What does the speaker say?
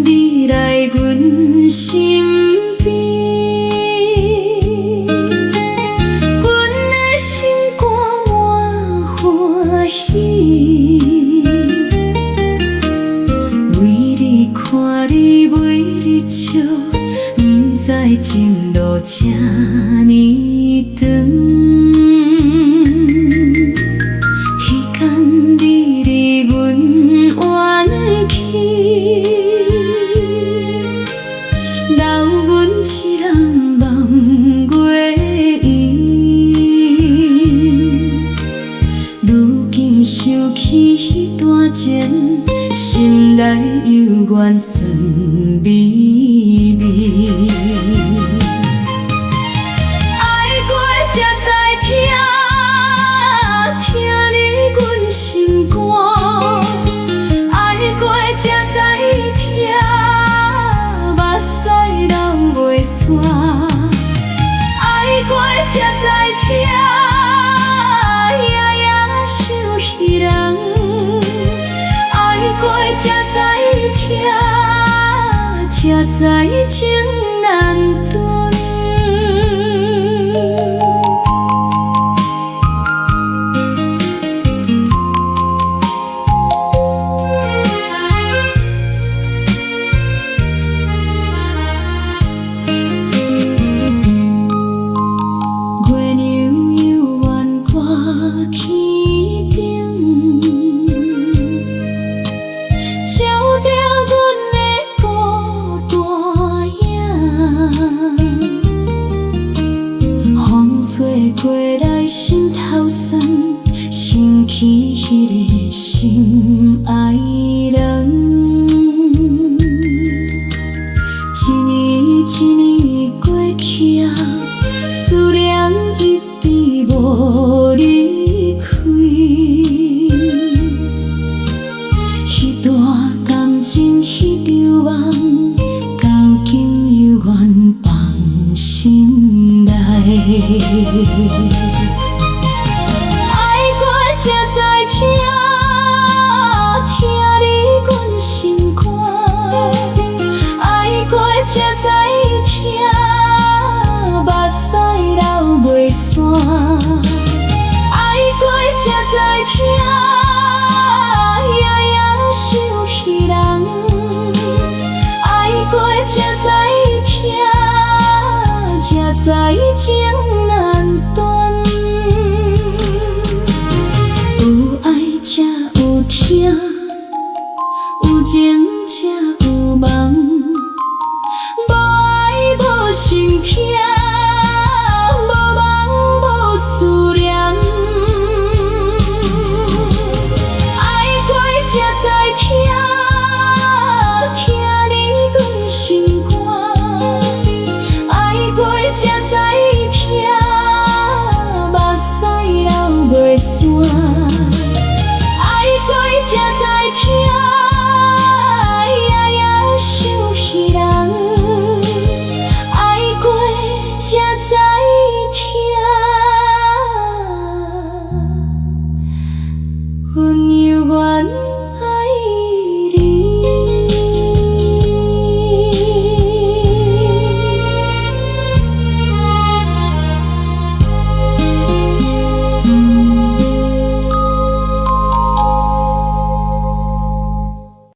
你来阮身边，阮的心肝满欢喜。为你看你，为你笑，不知情路这呢长。想起彼段情，心内犹原酸微微。爱过才知听，听你阮心肝；爱过才知听，目屎流袂煞；爱过才知听。才知情难断。月亮悠远挂天顶，照着吹过来心头酸，想起迄个心爱人。一年一年过去啊，思念一直无离开。迄段感情，迄场梦，到今犹原放心内。爱过才知听，听你阮心肝；爱过才知听，目屎流袂煞；爱过才知听。